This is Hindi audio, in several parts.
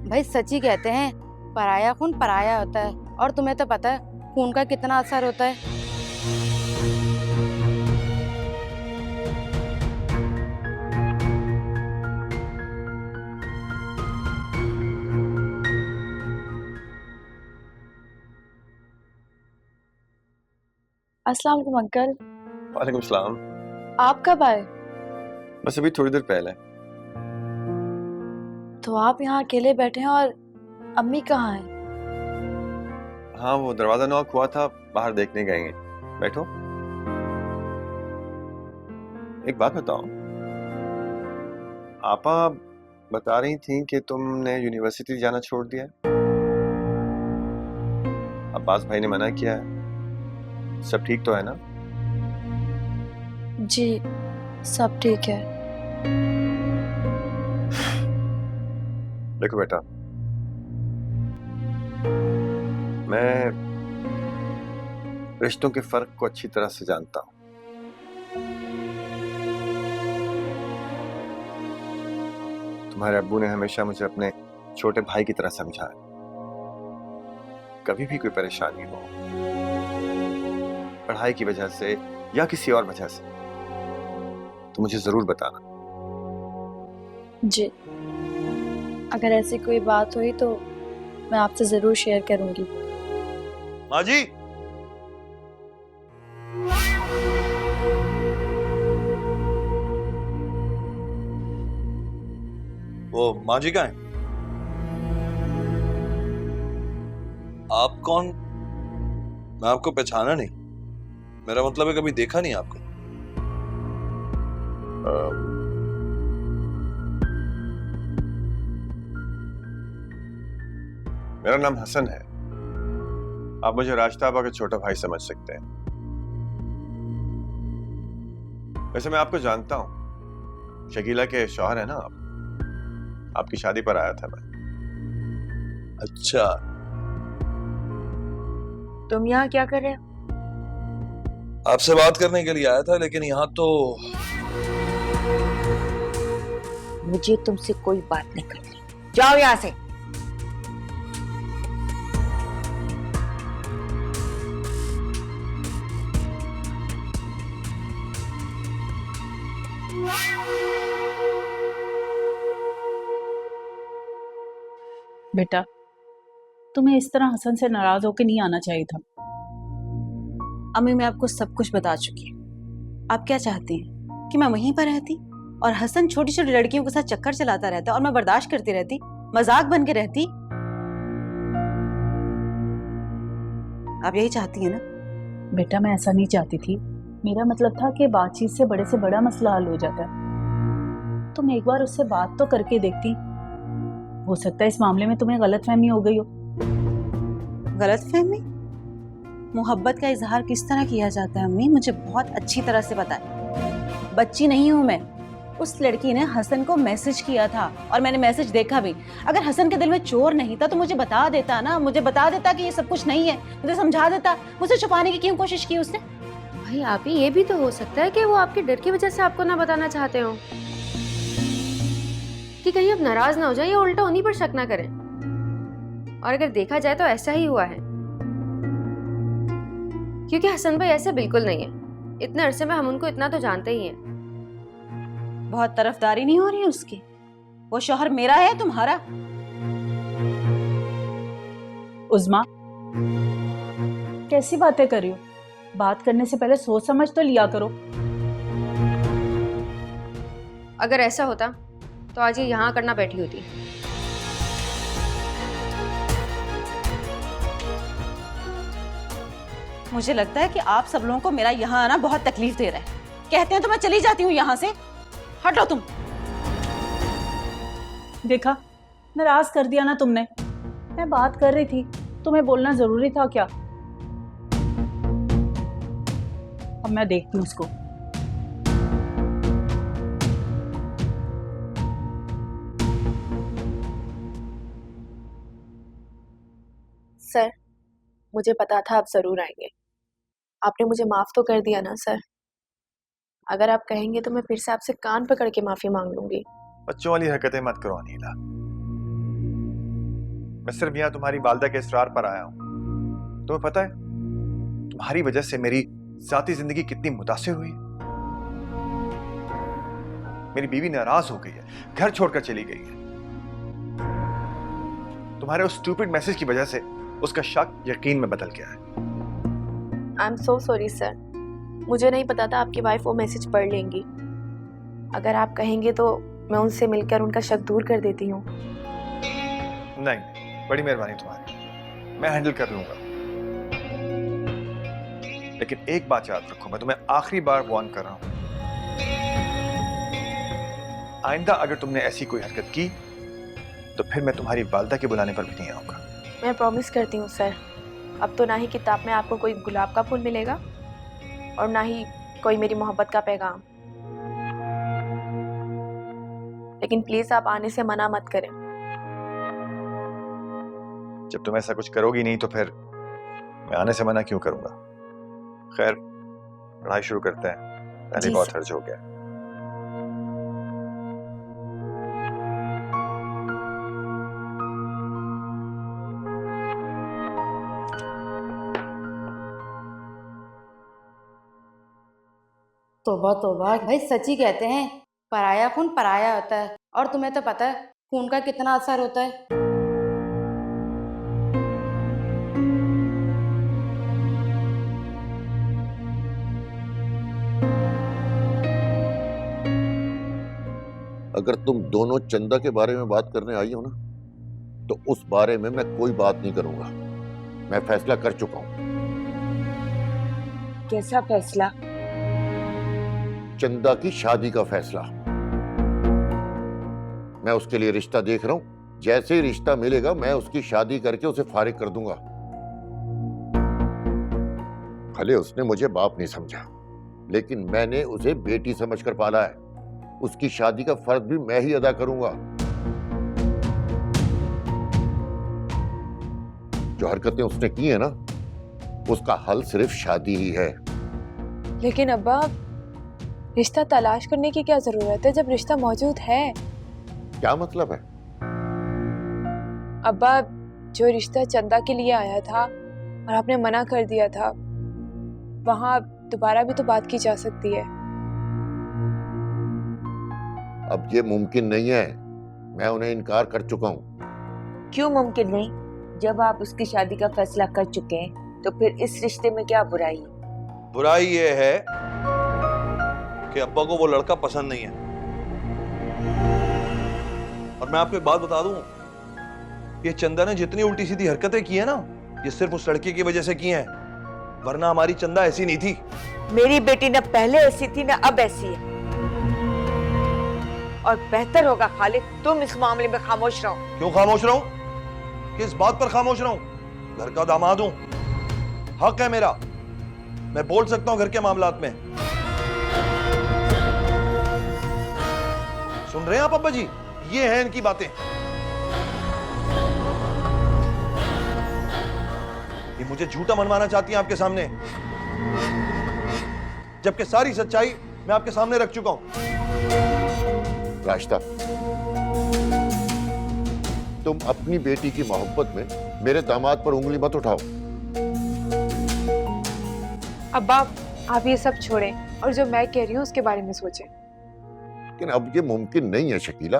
भाई सच ही कहते हैं, पराया खून पराया होता है। और तुम्हें तो पता है खून का कितना असर होता है। अस्सलाम वालेकुम अंकल। वालेकुम सलाम। आप कब आए? बस अभी थोड़ी देर पहले। तो आप यहाँ अकेले बैठे हैं और अम्मी कहाँ हैं? हाँ, वो दरवाजा नॉक हुआ था, बाहर देखने गए हैं। बैठो। एक बात बताओ, आपा बता रही थी कि तुमने यूनिवर्सिटी जाना छोड़ दिया है। अब्बास भाई ने मना किया है। सब ठीक तो है ना? जी सब ठीक है। देखो बेटा, मैं रिश्तों के फर्क को अच्छी तरह से जानता हूं। तुम्हारे अब्बू ने हमेशा मुझे अपने छोटे भाई की तरह समझा है। कभी भी कोई परेशानी हो, पढ़ाई की वजह से या किसी और वजह से, तो मुझे जरूर बताना। जी अगर ऐसी कोई बात हुई तो मैं आपसे जरूर शेयर करूंगी। माँ जी, वो माँ जी कहाँ हैं? आप कौन? मैं आपको पहचाना नहीं। मेरा मतलब है कभी देखा नहीं आपको। मेरा नाम हसन है। आप मुझे राजताबा का छोटा भाई समझ सकते हैं। वैसे मैं आपको जानता हूं, शकीला के शौहर है ना आप। आपकी शादी पर आया था मैं। अच्छा, तुम यहाँ क्या कर रहे हो? आपसे बात करने के लिए आया था, लेकिन यहाँ तो मुझे तुमसे कोई बात नहीं करनी। जाओ यहाँ से। बेटा, तुम्हें इस तरह हसन से नाराज होकर नहीं आना चाहिए था। अम्मी मैं आपको सब कुछ बता चुकी हूँ। आप क्या चाहती हैं कि मैं वहीं पर रहती और हसन छोटी छोटी लड़कियों के साथ चक्कर चलाता रहता और मैं बर्दाश्त करती रहती, मजाक बन के रहती? आप यही चाहती हैं ना? बेटा मैं ऐसा नहीं चाहती थी। मेरा मतलब था कि बातचीत से बड़ा मसला हल हो जाता है। तुम एक बार उससे बात तो करके देखती। हो सकता है इस मामले में तुम्हें गलतफहमी हो गई हो। गलतफहमी? मोहब्बत का इजहार किस तरह किया जाता है अम्मी, मुझे बहुत अच्छी तरह से पता है। बच्ची नहीं हूं मैं। उस लड़की ने हसन को मैसेज किया था और मैंने मैसेज देखा भी। अगर हसन के दिल में चोर नहीं था तो मुझे बता देता ना, मुझे बता देता कि ये सब कुछ नहीं है, मुझे समझा देता। मुझे छुपाने की क्यों कोशिश की उसने? भाई आप ही, ये भी तो हो सकता है कि वो आपके डर की वजह से आपको ना बताना चाहते हो, कि कहीं आप नाराज ना हो जाए या उल्टा उन्हीं पर शक ना करें। और अगर देखा जाए तो ऐसा ही हुआ है, क्योंकि हसन भाई ऐसे बिल्कुल नहीं है। इतने अरसे में हम उनको इतना तो जानते ही हैं। बहुत तरफदारी नहीं हो रही है उसकी? वो शौहर मेरा है तुम्हारा? उज़मा, कैसी बातें कर रही हो? बात करने से पहले सोच समझ तो लिया करो। अगर ऐसा होता तो आज ये यहाँ करना बैठी होती। मुझे लगता है कि आप सब लोगों को मेरा यहाँ आना बहुत तकलीफ दे रहा है। कहते हैं तो मैं चली जाती हूँ यहाँ से। हटो तुम। देखा, नाराज कर दिया ना तुमने। मैं बात कर रही थी, तुम्हें बोलना जरूरी था क्या? अब मैं देखती हूँ उसको। सर मुझे पता था आप जरूर आएंगे। आपने मुझे माफ तो कर दिया ना सर? अगर आप कहेंगे तो मैं फिर से आपसे कान पकड़ के माफी मांग लूंगी। बच्चों वाली हरकतें मत करो अनीला। मैं सिर्फ यहाँ तुम्हारी वालदा के इसरार पर आया हूं। तुम्हें पता है तुम्हारी वजह से मेरी जाती जिंदगी कितनी मुतासिर हुई है। मेरी बीवी नाराज हो गई है, घर छोड़कर चली गई है। तुम्हारे उस स्टूपिड मैसेज की वजह से उसका शक यकीन में बदल गया है। I am so sorry sir, मुझे नहीं पता था आपकी वाइफ वो मैसेज पढ़ लेंगी। अगर आप कहेंगे तो मैं उनसे मिलकर उनका शक दूर कर देती हूँ। नहीं, बड़ी मेहरबानी तुम्हारी, मैं हैंडल कर लूंगा। लेकिन एक बात याद रखो, मैं तुम्हें आखिरी बार वार्न कर रहा हूं, आइंदा अगर तुमने ऐसी कोई हरकत की तो फिर मैं तुम्हारी वालदा के बुलाने पर भी नहीं आऊंगा। मैं प्रॉमिस करती हूँ सर, अब तो ना ही किताब में आपको कोई गुलाब का फूल मिलेगा और ना ही कोई मेरी मोहब्बत का पैगाम। लेकिन प्लीज आप आने से मना मत करें। जब तुम ऐसा कुछ करोगी नहीं तो फिर मैं आने से मना क्यों करूंगा। खैर, पढ़ाई शुरू करते हैं, पहले जी बहुत सर। हर्ज हो गया। तौबा तौबा भाई, सच ही कहते हैं पराया खून पराया होता है। और तुम्हें तो पता है खून का कितना असर होता है। अगर तुम दोनों चंदा के बारे में बात करने आई हो ना, तो उस बारे में मैं कोई बात नहीं करूंगा। मैं फैसला कर चुका हूं। कैसा फैसला? चंदा की शादी का फैसला। मैं उसके लिए रिश्ता देख रहा हूं। जैसे ही रिश्ता मिलेगा मैं उसकी शादी करके उसे फारिग कर दूंगा। भले उसने मुझे बाप नहीं समझा, लेकिन मैंने उसे बेटी समझकर पाला है। उसकी शादी का फर्ज भी मैं ही अदा करूंगा। जो हरकतें उसने की है ना, उसका हल सिर्फ शादी ही है। लेकिन अब्बा, रिश्ता तलाश करने की क्या जरूरत है जब रिश्ता मौजूद है? क्या मतलब है? अब्बा, जो रिश्ता चंदा के लिए आया था और आपने मना कर दिया था, वहां दोबारा भी तो बात की जा सकती है। अब ये मुमकिन नहीं है। मैं उन्हें इनकार कर चुका हूं। क्यों मुमकिन नहीं? जब आप उसकी शादी का फैसला कर चुके हैं तो फिर इस रिश्ते में क्या बुराई? बुराई ये है कि अब्बा को वो लड़का पसंद नहीं है। और मैं आपको एक बात बता दूं, ये चंदा ने जितनी उल्टी सीधी हरकतें की है ना, ये सिर्फ उस लड़के की वजह से की हैं, वरना हमारी चंदा ऐसी नहीं थी। मेरी बेटी न पहले ऐसी थी न अब ऐसी है। और बेहतर होगा खालिद तुम इस मामले में खामोश रहो। क्यों खामोश रहूं? किस बात पर खामोश रहूं? घर का दामाद हूं, हक है मेरा, मैं बोल सकता हूं घर के मामलात में। सुन रहे हैं आप अब्बा जी? ये हैं इनकी बातें। ये मुझे झूठा मनवाना चाहती हैं आपके सामने, जबकि सारी सच्चाई मैं आपके सामने रख चुका हूं। राशिदा, तुम अपनी बेटी की मोहब्बत में मेरे दामाद पर उंगली मत उठाओ। अब्बा, आप ये सब छोड़ें और जो मैं कह रही हूँ उसके बारे में सोचें। लेकिन अब ये मुमकिन नहीं है शकीला।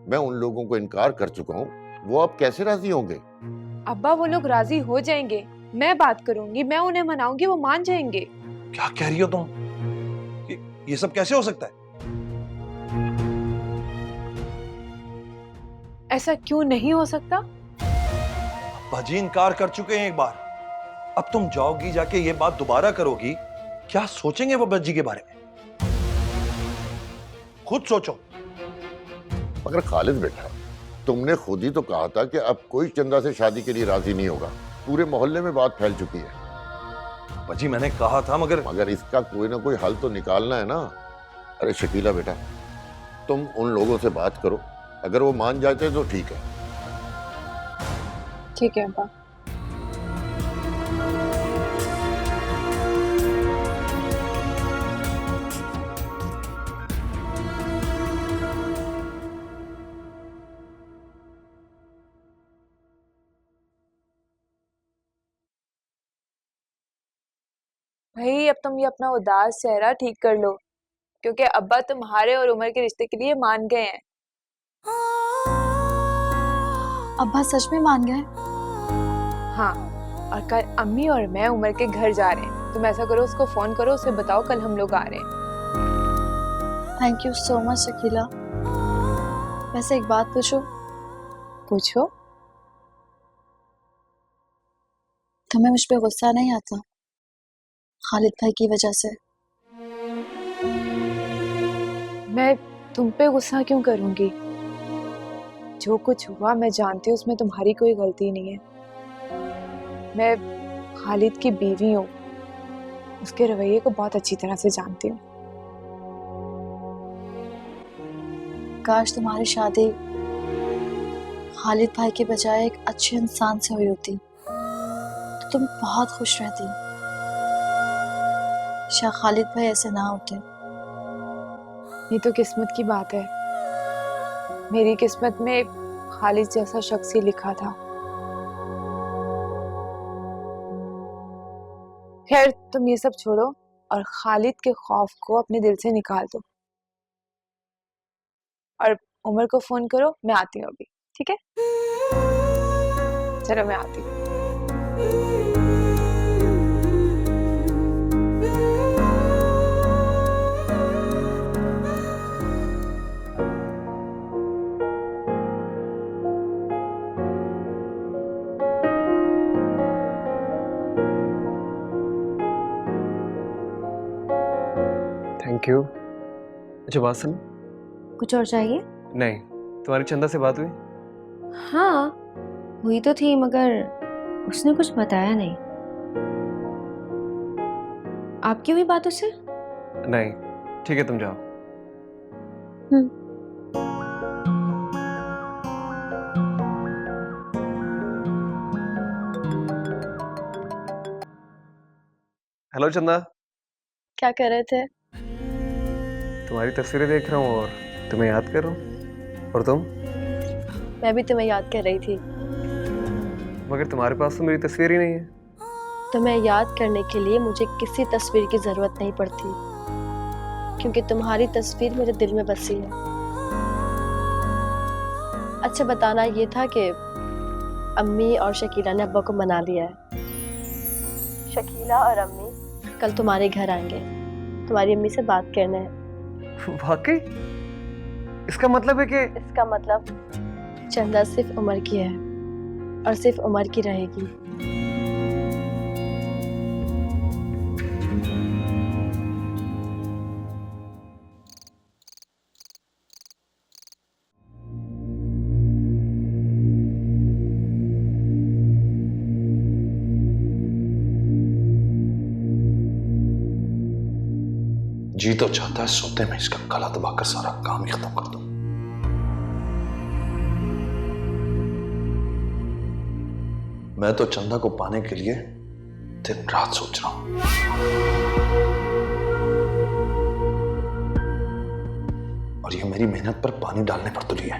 मैं उन लोगों को इनकार कर चुका हूँ, वो अब कैसे राजी होंगे? अब्बा, वो लोग राजी हो जाएंगे। मैं बात करूंगी, मैं उन्हें मनाऊंगी, वो मान जाएंगे। क्या कह रही हो तुम? ये सब कैसे हो सकता है? ऐसा क्यों नहीं हो सकता? बाजी इनकार कर चुके हैं एक बार, अब तुम जाओगी जाके ये बात दोबारा करोगी, क्या सोचेंगे वो बज्जी के बारे में? खुद सोचो। मगर खालिद बेटा, तुमने खुद ही तो कहा था कि अब कोई चंदा से शादी के लिए राजी नहीं होगा। पूरे मोहल्ले में बात फैल चुकी है। बाजी मैंने कहा था, मगर इसका कोई ना कोई हल तो निकालना है ना। अरे शकीला बेटा, तुम उन लोगों से बात करो, अगर वो मान जाते तो ठीक है। ठीक है अब्बा। भाई अब तुम ये अपना उदास चेहरा ठीक कर लो, क्योंकि अब्बा तुम्हारे और उमर के रिश्ते के लिए मान गए हैं। अब्बा सच में मान गए? हाँ, और कल अम्मी और मैं उमर के घर जा रहे हैं। तुम ऐसा करो, उसको फोन करो, उसे बताओ कल हम लोग आ रहे हैं। Thank you so much Shakila. वैसे एक बात पूछूं? पूछो। तुम्हें मुझ पे गुस्सा नहीं आता खालिद भाई की वजह से? मैं तुम पे गुस्सा क्यों करूंगी? जो कुछ हुआ मैं जानती हूँ उसमें तुम्हारी कोई गलती नहीं है। मैं खालिद की बीवी हूँ, उसके रवैये को बहुत अच्छी तरह से जानती हूँ। काश तुम्हारी शादी खालिद भाई के बजाय एक अच्छे इंसान से हुई होती तो तुम बहुत खुश रहती। शायद खालिद भाई ऐसे ना होते। ये तो किस्मत की बात है। मेरी किस्मत में खालिद जैसा शख्स ही लिखा था। खैर तुम ये सब छोड़ो और खालिद के खौफ को अपने दिल से निकाल दो, और उमर को फोन करो। मैं आती हूँ अभी, ठीक है? चलो मैं आती हूँ। Thank you. अच्छा बात सुन। कुछ और चाहिए? नहीं, तुम्हारी चंदा से बात हुई? हाँ हुई तो थी, मगर उसने कुछ बताया नहीं। आपकी हुई बात उससे? नहीं। ठीक है तुम जाओ। हेलो चंदा। क्या कर रहे थे? तुम्हारी तस्वीरें देख रहा हूँ और तुम्हें याद कर रहा हूँ। और तुम? मैं भी तुम्हें याद कर रही थी। मगर तुम्हारे पास तो मेरी तस्वीर ही नहीं है। तुम्हें याद करने के लिए मुझे किसी तस्वीर की जरूरत नहीं पड़ती, क्योंकि तुम्हारी तस्वीर मेरे दिल में बसी है। अच्छा बताना ये था कि अम्मी और शकीला ने अब्बा को मना लिया है। शकीला और अम्मी कल तुम्हारे घर आएंगे, तुम्हारी अम्मी से बात करना है। वाकई? इसका मतलब है कि इसका मतलब चंदा सिर्फ उमर की है और सिर्फ उमर की रहेगी। जी तो चाहता है सोते में इसका गला दबाकर सारा काम ही खत्म कर दूं। मैं तो चंदा को पाने के लिए दिन रात सोच रहा हूं। और ये मेरी मेहनत पर पानी डालने पर तुली है।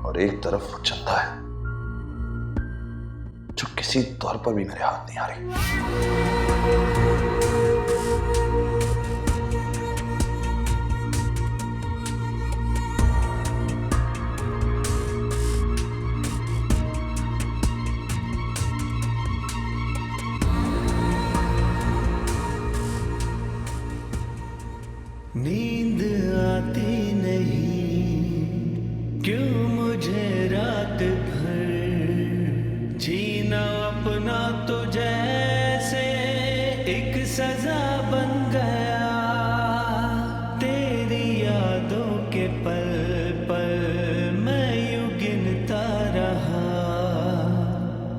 और एक तरफ वो चंदा है जो किसी तौर पर भी मेरे हाथ नहीं आ रही। नींद आती नहीं क्यों मुझे रात भर, जीना अपना तो जैसे एक सजा बन गया। तेरी यादों के पल पल मैं यूं गिनता रहा,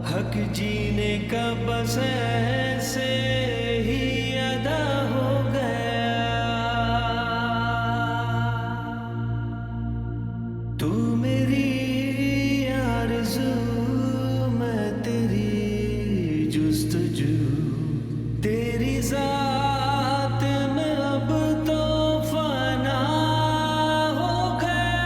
हक जीने का बस ऐसे ही अदा हो गया। तू मेरी आरज़ू, मैं तेरी जुस्तजू, तेरी ज़ात में अब तो फना हो गया।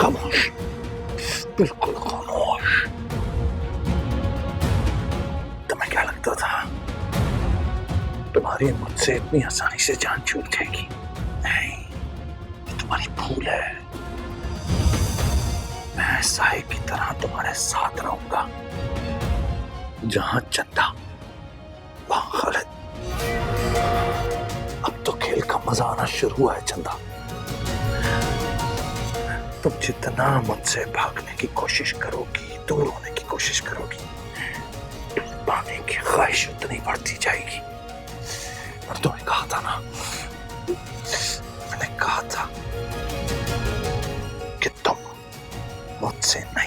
खामोश, बिल्कुल खामोश। तुम्हें क्या लगता था तुम्हारी मुझसे इतनी आसानी से जान छूट जाएगी? नहीं, ये तुम्हारी भूल है। मैं साए की तरह तुम्हारे साथ रहूंगा। जहां चंदा वहां खालिद। अब तो खेल का मजा आना शुरू हुआ है चंदा। तुम जितना मुझसे भागने की कोशिश करोगी, दूर होने की कोशिश करोगी, पाने की ख्वाहिश उतनी बढ़ती जाएगी। और तुम्हें कहा था ना, मैंने कहा था कि तुम मुझसे नहीं